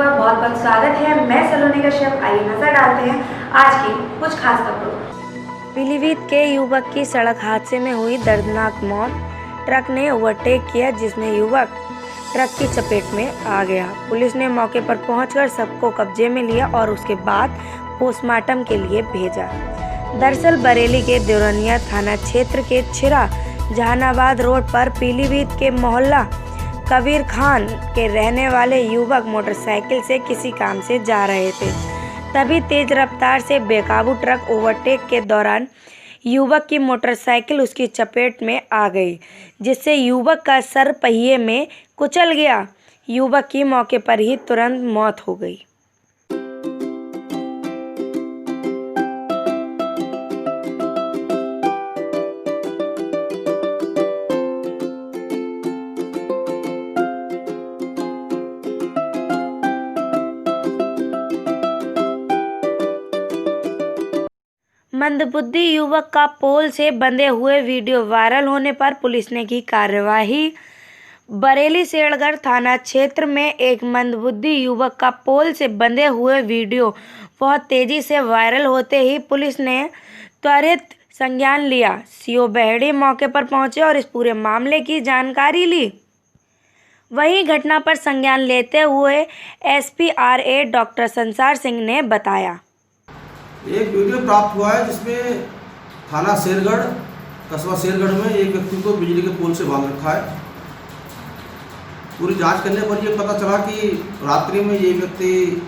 का बहुत बहुत स्वागत है। मैं सलोनी कश्यप। आइए नजर डालते हैं आज की कुछ खास खबरों। पीलीभीत के युवक की सड़क हादसे में हुई दर्दनाक मौत। ट्रक ने ओवरटेक किया जिसमें युवक ट्रक की चपेट में आ गया। पुलिस ने मौके पर पहुंचकर सबको कब्जे में लिया और उसके बाद पोस्टमार्टम के लिए भेजा। दरअसल बरेली के देवरनिया थाना क्षेत्र के छिरा जहानाबाद रोड पर पीलीभीत के मोहल्ला कबीर खान के रहने वाले युवक मोटरसाइकिल से किसी काम से जा रहे थे। तभी तेज रफ्तार से बेकाबू ट्रक ओवरटेक के दौरान युवक की मोटरसाइकिल उसकी चपेट में आ गई, जिससे युवक का सर पहिए में कुचल गया। युवक की मौके पर ही तुरंत मौत हो गई। मंदबुद्धि युवक का पोल से बंधे हुए वीडियो वायरल होने पर पुलिस ने की कार्रवाई। बरेली सेठगढ़ थाना क्षेत्र में एक मंदबुद्धि युवक का पोल से बंधे हुए वीडियो बहुत तेजी से वायरल होते ही पुलिस ने त्वरित संज्ञान लिया। सीओ बेहड़ी मौके पर पहुंचे और इस पूरे मामले की जानकारी ली। वहीं घटना पर संज्ञान लेते हुए एसपी RA डॉक्टर संसार सिंह ने बताया, एक वीडियो प्राप्त हुआ है जिसमें थाना शेरगढ़ कस्बा शेरगढ़ में एक व्यक्ति को बिजली के पोल से बांध रखा है। पूरी जांच करने पर यह पता चला कि रात्रि में ये व्यक्ति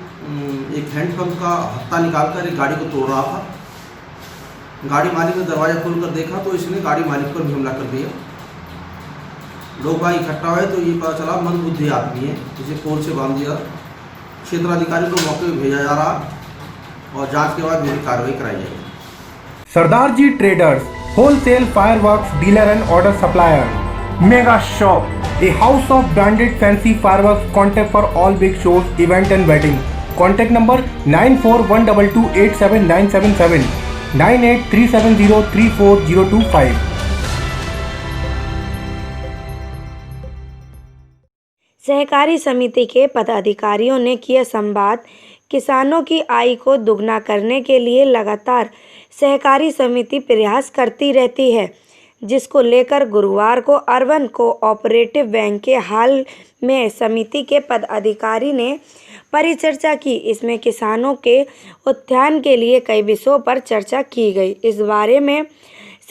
एक हैंडपंप का हत्था निकालकर एक गाड़ी को तोड़ रहा था। गाड़ी मालिक ने दरवाजा खोलकर देखा तो इसने गाड़ी मालिक पर भी हमला कर दिया। लोग भाई इकट्ठा हुए तो ये पता चला मंदबुद्धि आदमी है, जिसे पोल से बांध दिया। क्षेत्राधिकारी को मौके पर भेजा जा रहा और जांच के बाद मेरी कार्रवाई कराई जाएगी। Sardar ji traders, wholesale fireworks dealer and order supplier, mega shop, a house of branded fancy fireworks. Contact for all big shows, event and wedding. Contact number 9412287977 9837034025. सहकारी समिति के पदाधिकारियों ने किया संवाद। किसानों की आय को दुगना करने के लिए लगातार सहकारी समिति प्रयास करती रहती है, जिसको लेकर गुरुवार को अर्बन कोऑपरेटिव बैंक के हाल में समिति के पदाधिकारी ने परिचर्चा की। इसमें किसानों के उत्थान के लिए कई विषयों पर चर्चा की गई। इस बारे में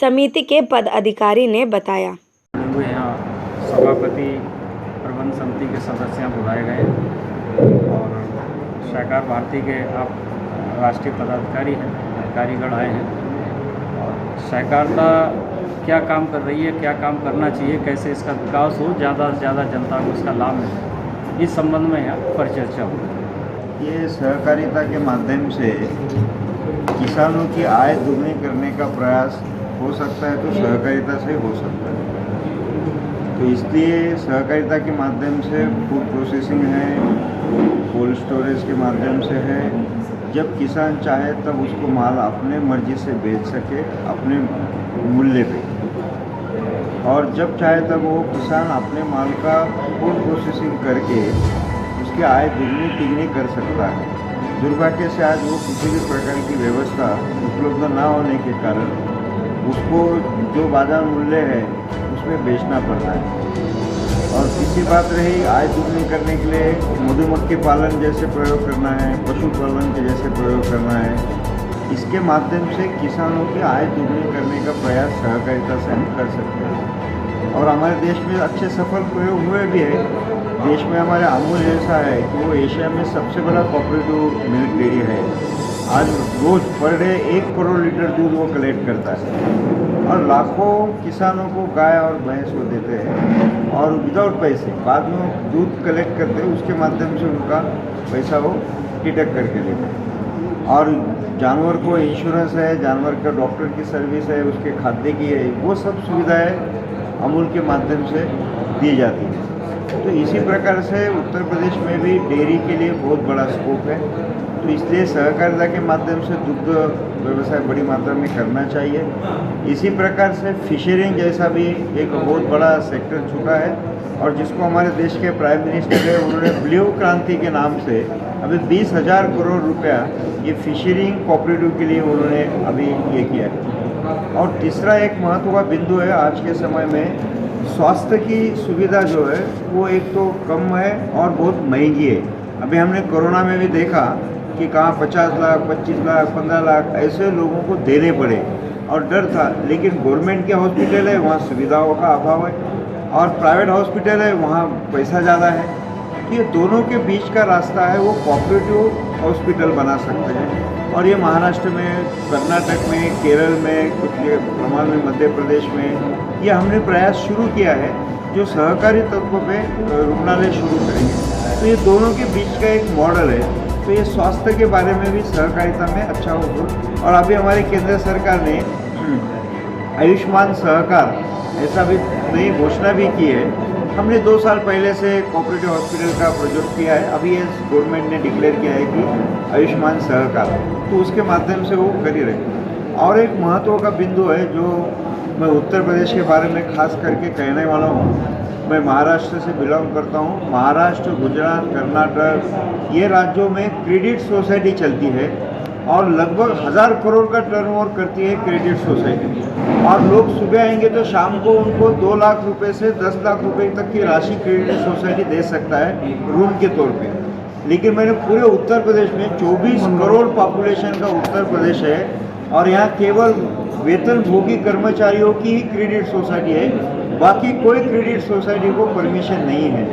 समिति के पदाधिकारी ने बताया, यहाँ सभापति प्रबंध समिति के सदस्य बुलाए गए और सहकार भारती के आप राष्ट्रीय पदाधिकारी हैं, अधिकारीगण आए हैं और सहकारिता क्या काम कर रही है, क्या काम करना चाहिए, कैसे इसका विकास हो, ज़्यादा से ज़्यादा जनता को इसका लाभ मिले, इस संबंध में यहाँ परिचर्चा हो। ये सहकारिता के माध्यम से किसानों की आय दुगनी करने का प्रयास हो सकता है तो सहकारिता से हो सकता है। तो इसलिए सहकारिता के माध्यम से फूड प्रोसेसिंग है, कोल्ड स्टोरेज के माध्यम से है। जब किसान चाहे तब उसको माल अपने मर्जी से बेच सके अपने मूल्य पे, और जब चाहे तब वो किसान अपने माल का फूड प्रोसेसिंग करके उसकी आय दुगनी तिगनी कर सकता है। दुर्भाग्य से आज वो किसी भी प्रकार की व्यवस्था उपलब्ध ना होने के कारण उसको जो बाजार मूल्य है उसमें बेचना पड़ता है। और तीसरी बात रही आय दुगनी करने के लिए मधुमक्खी पालन जैसे प्रयोग करना है, पशुपालन के जैसे प्रयोग करना है। इसके माध्यम से किसानों की आय दुगनी करने का प्रयास सहकारिता से हम कर सकते हैं और हमारे देश में अच्छे सफल प्रयोग हुए भी है। देश में हमारे अमूल ऐसा है कि वो एशिया में सबसे बड़ा कोऑपरेटिव मिल्क डेयरी है। आज रोज पर डे 1 करोड़ लीटर दूध वो कलेक्ट करता है और लाखों किसानों को गाय और भैंस वो देते हैं और विदाउट पैसे बाद में दूध कलेक्ट करते हैं, उसके माध्यम से उनका पैसा वो डिडक्ट करके देते हैं। और जानवर को इंश्योरेंस है, जानवर का डॉक्टर की सर्विस है, उसके खाद्य की है, वो सब सुविधाएं अमूल के माध्यम से दी जाती है। तो इसी प्रकार से उत्तर प्रदेश में भी डेयरी के लिए बहुत बड़ा स्कोप है। तो तो इसलिए सहकारिता के माध्यम से दुग्ध व्यवसाय बड़ी मात्रा में करना चाहिए। इसी प्रकार से फिशरिंग जैसा भी एक बहुत बड़ा सेक्टर छूटा है और जिसको हमारे देश के प्राइम मिनिस्टर है उन्होंने ब्लू क्रांति के नाम से अभी 20,000 करोड़ रुपया ये फिशरिंग कोऑपरेटिव के लिए उन्होंने अभी ये किया है। और तीसरा एक महत्व का बिंदु है, आज के समय में स्वास्थ्य की सुविधा जो है वो एक तो कम है और बहुत महंगी है। अभी हमने कोरोना में भी देखा कि कहाँ 50 लाख 25 लाख 15 लाख ऐसे लोगों को देने पड़े और डर था। लेकिन गवर्नमेंट के हॉस्पिटल है वहाँ सुविधाओं का अभाव है और प्राइवेट हॉस्पिटल है वहाँ पैसा ज़्यादा है। ये दोनों के बीच का रास्ता है वो कोऑपरेटिव हॉस्पिटल बना सकते हैं और ये महाराष्ट्र में, कर्नाटक में, केरल में, कुछ प्रमाण में मध्य प्रदेश में ये हमने प्रयास शुरू किया है जो सहकारी तत्व पे रुग्णालय शुरू करेंगे। तो ये दोनों के बीच का एक मॉडल है। तो ये स्वास्थ्य के बारे में भी सहकारिता में अच्छा होगा। और अभी हमारी केंद्र सरकार ने आयुष्मान सहकार ऐसा भी नई घोषणा भी की है। हमने 2 साल पहले से कोऑपरेटिव हॉस्पिटल का प्रोजेक्ट किया है, अभी ये गवर्नमेंट ने डिक्लेयर किया है कि आयुष्मान सहकार, तो उसके माध्यम से वो कर ही रहे। और एक महत्व का बिंदु है जो मैं उत्तर प्रदेश के बारे में खास करके कहने वाला हूँ। मैं महाराष्ट्र से बिलोंग करता हूँ। महाराष्ट्र, गुजरात, कर्नाटक ये राज्यों में क्रेडिट सोसाइटी चलती है और लगभग 1000 करोड़ का टर्नओवर करती है क्रेडिट सोसाइटी। और लोग सुबह आएंगे तो शाम को उनको 2 लाख रुपए से 10 लाख रुपए तक की राशि क्रेडिट सोसाइटी दे सकता है रूम के तौर पे। लेकिन मैंने पूरे उत्तर प्रदेश में 24 करोड़ पॉपुलेशन का उत्तर प्रदेश है और यहाँ केवल वेतनभोगी कर्मचारियों की ही क्रेडिट सोसाइटी है, बाकी कोई क्रेडिट सोसाइटी को परमिशन नहीं है।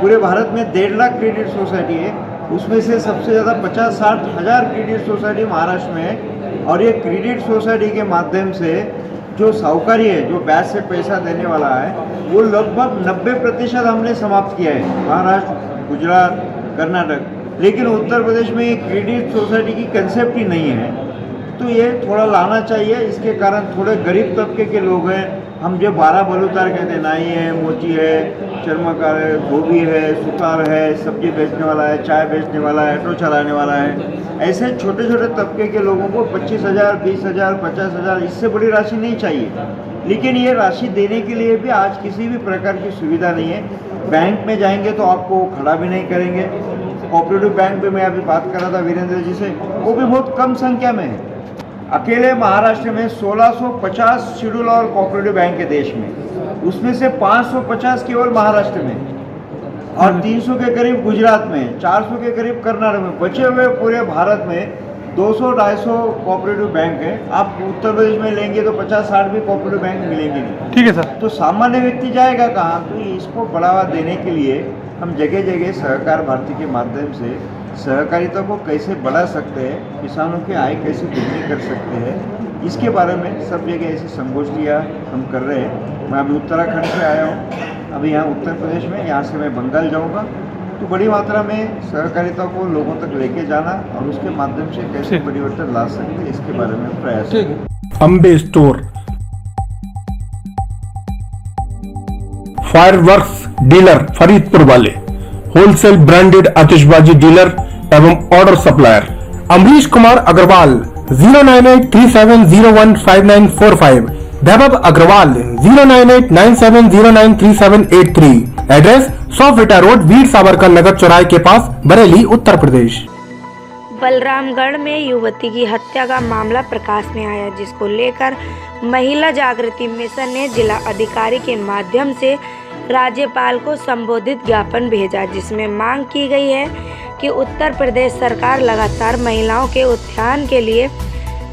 पूरे भारत में 1.5 लाख क्रेडिट सोसाइटी है, उसमें से सबसे ज़्यादा 50-60 हज़ार क्रेडिट सोसाइटी महाराष्ट्र में है। और ये क्रेडिट सोसाइटी के माध्यम से जो साहूकारी है, जो ब्याज से पैसा देने वाला है, वो लगभग 90% हमने समाप्त किया है, महाराष्ट्र, गुजरात, कर्नाटक। लेकिन उत्तर प्रदेश में ये क्रेडिट सोसाइटी की कंसेप्ट ही नहीं है। तो ये थोड़ा लाना चाहिए। इसके कारण थोड़े गरीब तबके के लोग हैं, हम जो 12 बलूदार कहते हैं, नाई है, मोची है, चर्मकार है, धोबी है, सुतार है, सब्जी बेचने वाला है, चाय बेचने वाला है, ऑटो चलाने वाला है, ऐसे छोटे छोटे तबके के लोगों को 25,000, 20,000, 50,000 इससे बड़ी राशि नहीं चाहिए। लेकिन ये राशि देने के लिए भी आज किसी भी प्रकार की सुविधा नहीं है। बैंक में जाएंगे तो आपको खड़ा भी नहीं करेंगे। कोऑपरेटिव बैंक पे मैं अभी बात कर रहा था वीरेंद्र जी से, वो भी बहुत कम संख्या में है। अकेले महाराष्ट्र में 1650 शेड्यूल और कोऑपरेटिव बैंक है देश में, उसमें से 550 केवल महाराष्ट्र में और 300 के करीब गुजरात में, 400 के करीब कर्नाटक में। बचे हुए पूरे भारत में 200-250 कोऑपरेटिव बैंक है। आप उत्तर प्रदेश में लेंगे तो 50-60 भी कोऑपरेटिव बैंक मिलेंगे नहीं। ठीक है सर। तो सामान्य व्यक्ति जाएगा कहाँ? तो इसको बढ़ावा देने के लिए हम जगह जगह सहकार भारती के माध्यम से सहकारिता को कैसे बढ़ा सकते हैं, किसानों की आय कैसे दुगनी कर सकते हैं, इसके बारे में सब जगह ऐसी संगोष्ठियाँ हम कर रहे हैं। मैं अभी उत्तराखंड से आया हूँ, अभी यहाँ उत्तर प्रदेश में, यहाँ से मैं बंगाल जाऊँगा। तो बड़ी मात्रा में सहकारिता को लोगों तक लेके जाना और उसके माध्यम से कैसे परिवर्तन ला सकते हैं, इसके बारे में प्रयास। Ambe store, fireworks dealer Faridpur वाले, होलसेल ब्रांडेड आतिशबाजी डीलर एवं ऑर्डर सप्लायर। अमरीश कुमार अग्रवाल 09837015945, वैभव Agarwal 09897093783। Address 100 FITA road, Veer Savarkar Nagar चौराहे के पास, बरेली, उत्तर प्रदेश। बलरामगढ़ में युवती की हत्या का मामला प्रकाश में आया, जिसको लेकर महिला जागृति मिशन ने जिला अधिकारी के माध्यम से राज्यपाल को संबोधित ज्ञापन भेजा, जिसमें मांग की गई है कि उत्तर प्रदेश सरकार लगातार महिलाओं के उत्थान के लिए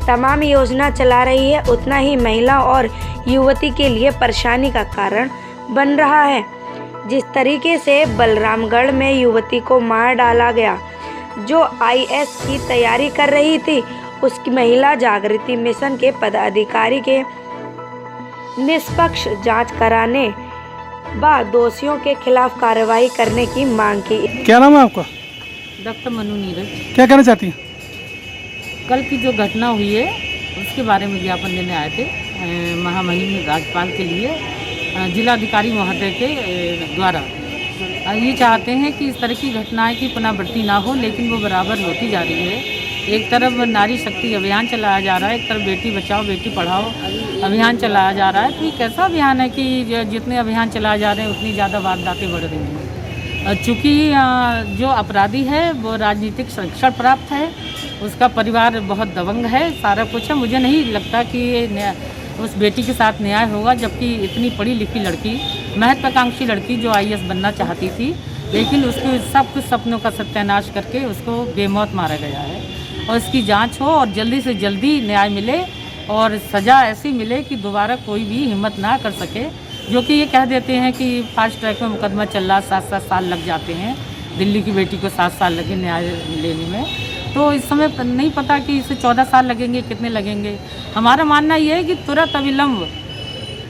तमाम योजना चला रही है, उतना ही महिला और युवती के लिए परेशानी का कारण बन रहा है। जिस तरीके से बलरामगढ़ में युवती को मार डाला गया जो IAS की तैयारी कर रही थी, उसकी महिला जागृति मिशन के पदाधिकारी के निष्पक्ष जांच कराने व दोषियों के खिलाफ कार्रवाई करने की मांग की। क्या नाम है आपका? डॉक्टर मनु नीरज। क्या कहना चाहती हैं? कल की जो घटना हुई है उसके बारे में ज्ञापन देने आए थे महामहिम राज्यपाल के लिए। जिलाधिकारी महोदय के द्वारा ये चाहते हैं कि इस तरह की घटनाएं की पुनरावृत्ति ना हो, लेकिन वो बराबर होती जा रही है। एक तरफ नारी शक्ति अभियान चलाया जा रहा है, एक तरफ बेटी बचाओ बेटी पढ़ाओ अभियान चलाया जा रहा है। तो ये कैसा अभियान है कि जितने अभियान चलाए जा रहे हैं उतनी ज़्यादा वारदातें बढ़ रही हैं। चूँकि जो अपराधी है वो राजनीतिक संरक्षण प्राप्त है, उसका परिवार बहुत दबंग है, सारा कुछ है। मुझे नहीं लगता कि उस बेटी के साथ न्याय होगा, जबकि इतनी पढ़ी लिखी लड़की, महत्वाकांक्षी लड़की जो IAS बनना चाहती थी, लेकिन उसके सब कुछ सपनों का सत्यानाश करके उसको बेमौत मारा गया है। और इसकी जांच हो और जल्दी से जल्दी न्याय मिले और सज़ा ऐसी मिले कि दोबारा कोई भी हिम्मत ना कर सके। जो कि ये कह देते हैं कि फास्ट ट्रैक में मुकदमा चल रहा, 7-7 साल लग जाते हैं। दिल्ली की बेटी को 7 साल लगे न्याय लेने में, तो इस समय नहीं पता कि इसे 14 साल लगेंगे, कितने लगेंगे। हमारा मानना ये है कि तुरंत अविलंब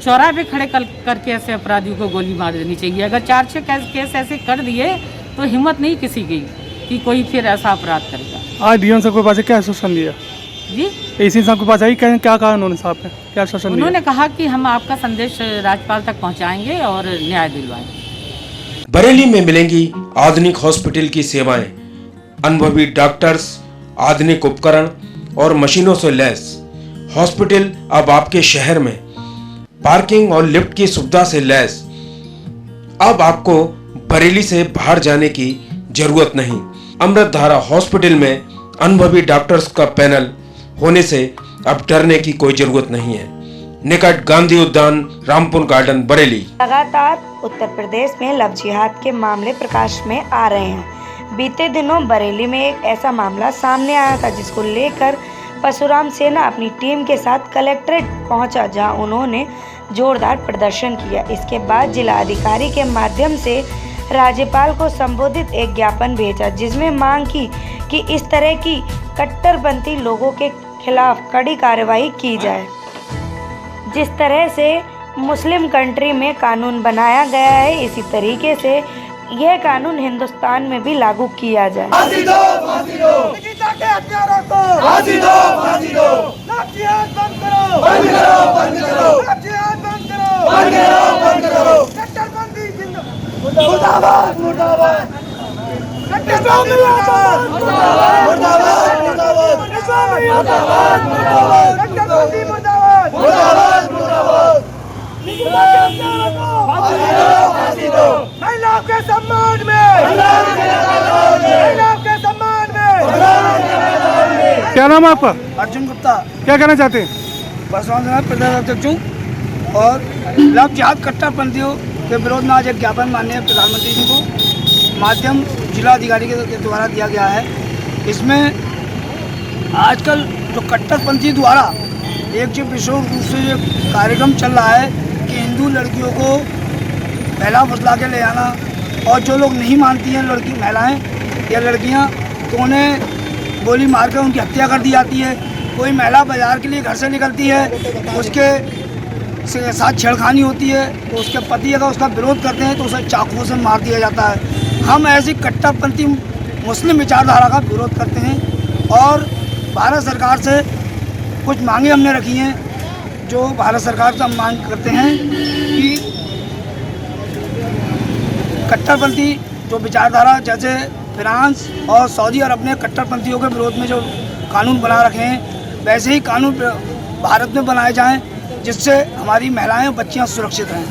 चौराहे पे खड़े करके ऐसे अपराधियों को गोली मार देनी चाहिए। अगर 4-6 केस ऐसे कर दिए तो हिम्मत नहीं किसी की कि कोई फिर ऐसा अपराध करेगा। आज डीएम साहब के पास क्या आश्वासन दिया जी, एसी साहब के पास आई, क्या कहा उन्होंने? साहब ने क्या आश्वासन दिया? उन्होंने कहा कि हम आपका संदेश राज्यपाल तक पहुंचाएंगे और न्याय दिलवाएंगे। बरेली में मिलेंगी आधुनिक हॉस्पिटल की सेवाएं, अनुभवी डॉक्टर्स, आधुनिक उपकरण और मशीनों से लैस हॉस्पिटल अब आपके शहर में पार्किंग और लिफ्ट की सुविधा से लैस। अब आपको बरेली से बाहर जाने की जरूरत नहीं। अमृत धारा हॉस्पिटल में अनुभवी डॉक्टर्स का पैनल होने से अब डरने की कोई जरूरत नहीं है। निकट गांधी उद्यान, रामपुर गार्डन, बरेली। लगातार उत्तर प्रदेश में लव जिहाद के मामले प्रकाश में आ रहे हैं। बीते दिनों बरेली में एक ऐसा मामला सामने आया था जिसको लेकर परशुराम सेना अपनी टीम के साथ कलेक्ट्रेट पहुंचा, जहां उन्होंने जोरदार प्रदर्शन किया। इसके बाद जिला अधिकारी के माध्यम से राज्यपाल को संबोधित एक ज्ञापन भेजा, जिसमें मांग की कि इस तरह की कट्टरपंथी लोगों के खिलाफ कड़ी कार्रवाई की जाए। जिस तरह से मुस्लिम कंट्री में कानून बनाया गया है, इसी तरीके से यह कानून हिंदुस्तान में भी लागू किया जाए। फांसी दो, फांसी दो। निकिता के हत्यारों को फांसी दो, फांसी दो। लव जिहाद बंद करो, बंद करो, बंद करो। लव जिहाद बंद करो, बंद करो, बंद करो। कट्टरपंथी मुर्दाबाद, मुर्दाबाद। कट्टरपंथी मुर्दाबाद, मुर्दाबाद, मुर्दाबाद, मुर्दाबाद। इस्लामी मुर्दाबाद, मुर्दाबाद। कट्टरपंथी मुर्दाबाद, मुर्दाबाद, मुर्दाबाद। निकिता के हत्यारों को फांसी दो, फांसी दो। महिलाओं के सम्मान में, महिलाओं के सम्मान में। क्या नाम है आपका? अर्जुन गुप्ता। क्या कहना चाहते हैं? परशुराम सेना प्रदेश अध्यक्ष हूँ और लव जिहाद कट्टरपंथियों के विरोध में आज एक ज्ञापन माननीय प्रधानमंत्री जी को माध्यम जिला अधिकारी के द्वारा दिया गया है। इसमें आजकल जो कट्टरपंथी द्वारा एक जो विशेष रूप से जो कार्यक्रम चल रहा है कि हिंदू लड़कियों को पहला फुसला के ले आना, और जो लोग नहीं मानती हैं लड़की महिलाएं या लड़कियां, तो उन्हें गोली मारकर उनकी हत्या कर दी जाती है। कोई महिला बाजार के लिए घर से निकलती है, उसके साथ छेड़खानी होती है, तो उसके पति अगर उसका विरोध करते हैं तो उसे चाकू से मार दिया जाता है। हम ऐसी कट्टरपंथी मुस्लिम विचारधारा का विरोध करते हैं और भारत सरकार से कुछ मांगे हमने रखी हैं। जो भारत सरकार से हम मांग करते हैं कि कट्टरपंथी जो विचारधारा, जैसे फ्रांस और सऊदी अरब ने कट्टरपंथियों के विरोध में जो कानून बना रखे हैं, वैसे ही कानून भारत में बनाए जाएं, जिससे हमारी महिलाएं और बच्चियां सुरक्षित रहें।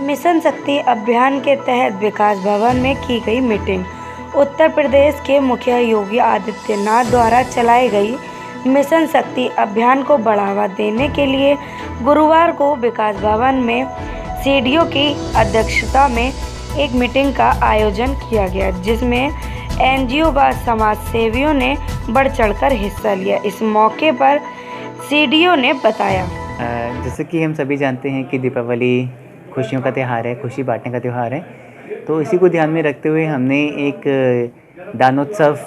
मिशन शक्ति अभियान के तहत विकास भवन में की गई मीटिंग। उत्तर प्रदेश के मुखिया योगी आदित्यनाथ द्वारा चलाई गई मिशन शक्ति अभियान को बढ़ावा देने के लिए गुरुवार को विकास भवन में सीडीओ की अध्यक्षता में एक मीटिंग का आयोजन किया गया, जिसमें एनजीओ व समाज सेवियों ने बढ़ चढ़कर हिस्सा लिया। इस मौके पर सीडीओ ने बताया, जैसे कि हम सभी जानते हैं कि दीपावली खुशियों का त्यौहार है, खुशी बांटने का त्यौहार है। तो इसी को ध्यान में रखते हुए हमने एक दानोत्सव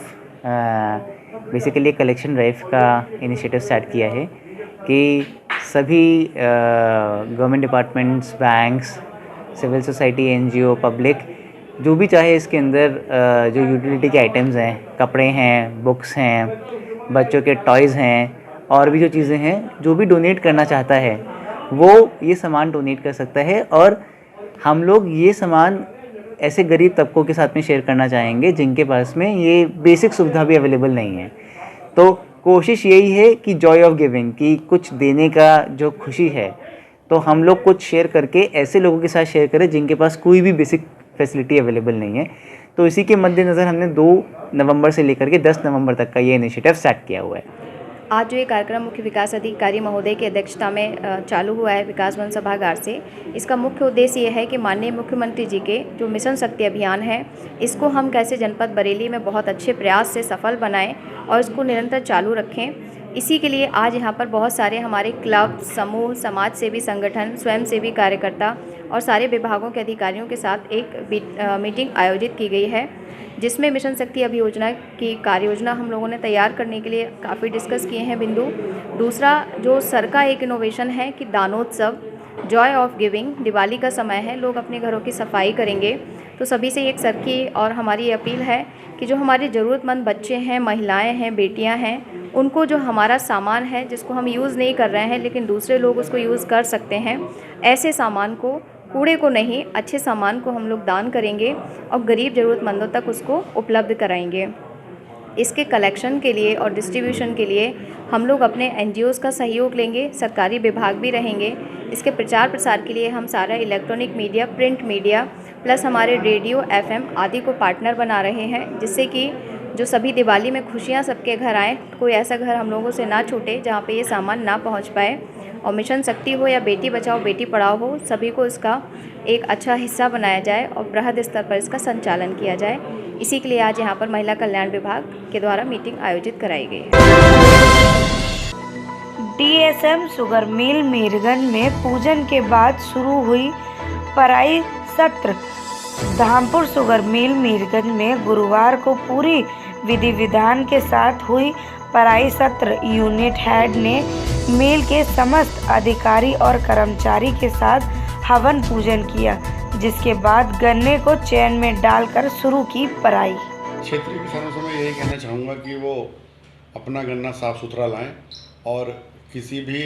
बेसिकली कलेक्शन ड्राइव का इनिशिएटिव स्टार्ट किया है कि सभी government departments, banks, civil society, NGO, public जो भी चाहे इसके अंदर जो यूटिलिटी के आइटम्स हैं, कपड़े हैं, बुक्स हैं, बच्चों के टॉयज़ हैं और भी जो चीज़ें हैं, जो भी डोनेट करना चाहता है वो ये सामान डोनेट कर सकता है। और हम लोग ये सामान ऐसे गरीब तबकों के साथ में शेयर करना चाहेंगे जिनके पास में ये बेसिक सुविधा भी अवेलेबल नहीं है। तो कोशिश यही है कि जॉय ऑफ गिविंग, कि कुछ देने का जो खुशी है, तो हम लोग कुछ शेयर करके ऐसे लोगों के साथ शेयर करें जिनके पास कोई भी बेसिक फैसिलिटी अवेलेबल नहीं है। तो इसी के मद्देनज़र हमने 2 नवंबर से लेकर के 10 नवंबर तक का ये इनिशिएटिव स्टार्ट किया हुआ है। आज जो ये कार्यक्रम मुख्य विकास अधिकारी महोदय की अध्यक्षता में चालू हुआ है विकास वन सभागार से, इसका मुख्य उद्देश्य ये है कि माननीय मुख्यमंत्री जी के जो मिशन शक्ति अभियान है, इसको हम कैसे जनपद बरेली में बहुत अच्छे प्रयास से सफल बनाएं और इसको निरंतर चालू रखें। इसी के लिए आज यहाँ पर बहुत सारे हमारे क्लब, समूह, समाज सेवी संगठन, स्वयंसेवी कार्यकर्ता और सारे विभागों के अधिकारियों के साथ एक मीटिंग आयोजित की गई है, जिसमें मिशन शक्ति अभियोजना की कार्य योजना हम लोगों ने तैयार करने के लिए काफ़ी डिस्कस किए हैं बिंदु। दूसरा जो सर का एक इनोवेशन है कि दानोत्सव, जॉय ऑफ गिविंग, दिवाली का समय है, लोग अपने घरों की सफाई करेंगे। तो सभी से एक सर की और हमारी अपील है कि जो हमारे ज़रूरतमंद बच्चे हैं, महिलाएं हैं, बेटियां हैं, उनको जो हमारा सामान है जिसको हम यूज़ नहीं कर रहे हैं लेकिन दूसरे लोग उसको यूज़ कर सकते हैं, ऐसे सामान को, कूड़े को नहीं, अच्छे सामान को हम लोग दान करेंगे और गरीब ज़रूरतमंदों तक उसको उपलब्ध कराएंगे। इसके कलेक्शन के लिए और डिस्ट्रीब्यूशन के लिए हम लोग अपने एनजीओज़ का सहयोग लेंगे, सरकारी विभाग भी रहेंगे। इसके प्रचार प्रसार के लिए हम सारा electronic media, print media plus हमारे रेडियो, एफएम आदि को पार्टनर बना रहे हैं, जिससे कि जो सभी दिवाली में खुशियां सबके घर आएँ, कोई ऐसा घर हम लोगों से ना छूटे जहाँ पे ये सामान ना पहुँच पाए। और मिशन शक्ति हो या बेटी बचाओ बेटी पढ़ाओ हो, सभी को इसका एक अच्छा हिस्सा बनाया जाए और बृहद स्तर पर इसका संचालन किया जाए। इसी के लिए आज यहाँ पर महिला कल्याण विभाग के द्वारा मीटिंग आयोजित कराई गई है। डीएसएम शुगर मिल मीरगंज में पूजन के बाद शुरू हुई पराई सत्र। धामपुर शुगर मिल मीरगंज में गुरुवार को पूरी विधि विधान के साथ हुई पराई सत्र। यूनिट हेड ने मिल के समस्त अधिकारी और कर्मचारी के साथ हवन पूजन किया, जिसके बाद गन्ने को चैन में डालकर शुरू की पराई। क्षेत्रीय किसानों से मैं यही कहना चाहूँगा कि वो अपना गन्ना साफ़ सुथरा लाएं और किसी भी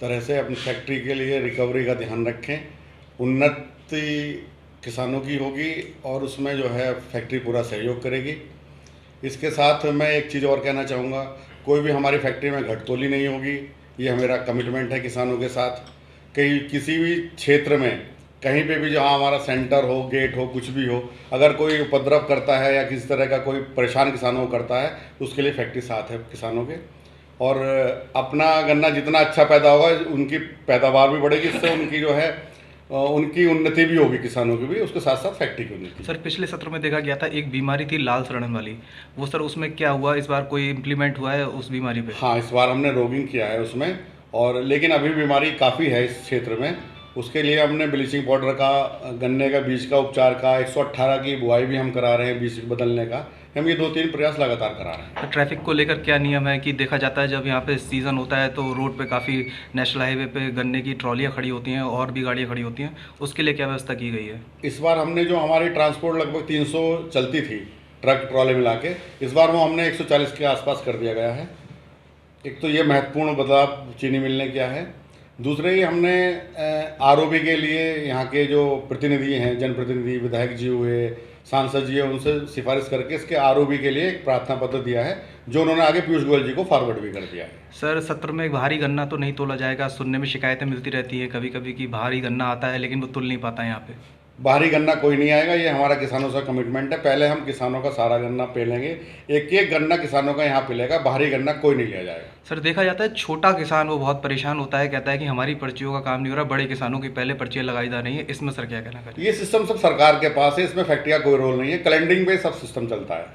तरह से अपनी फैक्ट्री के लिए रिकवरी का ध्यान रखें। उन्नति किसानों की होगी और उसमें जो है फैक्ट्री पूरा सहयोग करेगी। इसके साथ मैं एक चीज़ और कहना चाहूँगा, कोई भी हमारी फैक्ट्री में घटतोली नहीं होगी, ये मेरा कमिटमेंट है किसानों के साथ। कहीं किसी भी क्षेत्र में कहीं पे भी जहाँ हमारा सेंटर हो, गेट हो, कुछ भी हो, अगर कोई उपद्रव करता है या किसी तरह का कोई परेशान किसानों को करता है तो उसके लिए फैक्ट्री साथ है किसानों के। और अपना गन्ना जितना अच्छा पैदा होगा उनकी पैदावार भी बढ़ेगी, इससे उनकी जो है उनकी उन्नति भी होगी, किसानों की भी, उसके साथ साथ फैक्ट्री की उन्नति। सर पिछले सत्र में देखा गया था एक बीमारी थी लाल सड़न वाली, वो सर उसमें क्या हुआ, इस बार कोई इम्प्लीमेंट हुआ है उस बीमारी पे? हाँ, इस बार हमने रोगिंग किया है उसमें, और लेकिन अभी बीमारी काफ़ी है इस क्षेत्र में। उसके लिए हमने ब्लीचिंग पाउडर का, गन्ने का बीज का उपचार का, 118 की बुआई भी हम करा रहे हैं, बीज बदलने का। हम ये 2-3 प्रयास लगातार करा रहे हैं। तो ट्रैफिक को लेकर क्या नियम है कि देखा जाता है जब यहाँ पे सीज़न होता है तो रोड पे काफ़ी नेशनल हाईवे पे गन्ने की ट्रॉलियाँ खड़ी होती हैं और भी गाड़ियाँ खड़ी होती हैं, उसके लिए क्या व्यवस्था की गई है? इस बार हमने जो हमारी ट्रांसपोर्ट लगभग 300 चलती थी ट्रक ट्रॉले मिला के, इस बार वो हमने 140 के आसपास कर दिया गया है। एक तो ये महत्वपूर्ण बदलाव चीनी मिल ने किया है। दूसरे ही हमने आरओबी के लिए यहाँ के जो प्रतिनिधि हैं, जनप्रतिनिधि, विधायक जी हुए, सांसद जी है, उनसे सिफारिश करके इसके आरओबी के लिए एक प्रार्थना पत्र दिया है, जो उन्होंने आगे पीयूष गोयल जी को फॉरवर्ड भी कर दिया है। सर सत्र में भारी गन्ना तो नहीं तोला जाएगा? सुनने में शिकायतें मिलती रहती हैं कभी कभी कि भारी गन्ना आता है लेकिन वो तुल नहीं पाता है यहाँ पे। बाहरी गन्ना कोई नहीं आएगा, ये हमारा किसानों से कमिटमेंट है। पहले हम किसानों का सारा गन्ना पे लेंगे, एक एक गन्ना किसानों का यहाँ पे लेगा, बाहरी गन्ना कोई नहीं लिया जाएगा। सर देखा जाता है छोटा किसान वो बहुत परेशान होता है, कहता है कि हमारी पर्चियों का काम नहीं हो रहा, बड़े किसानों की पहले पर्चियाँ लगाई जा रही हैं, इसमें सर क्या कहना चाहिए? ये सिस्टम सब सरकार के पास है, इसमें फैक्ट्री का कोई रोल नहीं है, कैलेंडरिंग पे सब सिस्टम चलता है।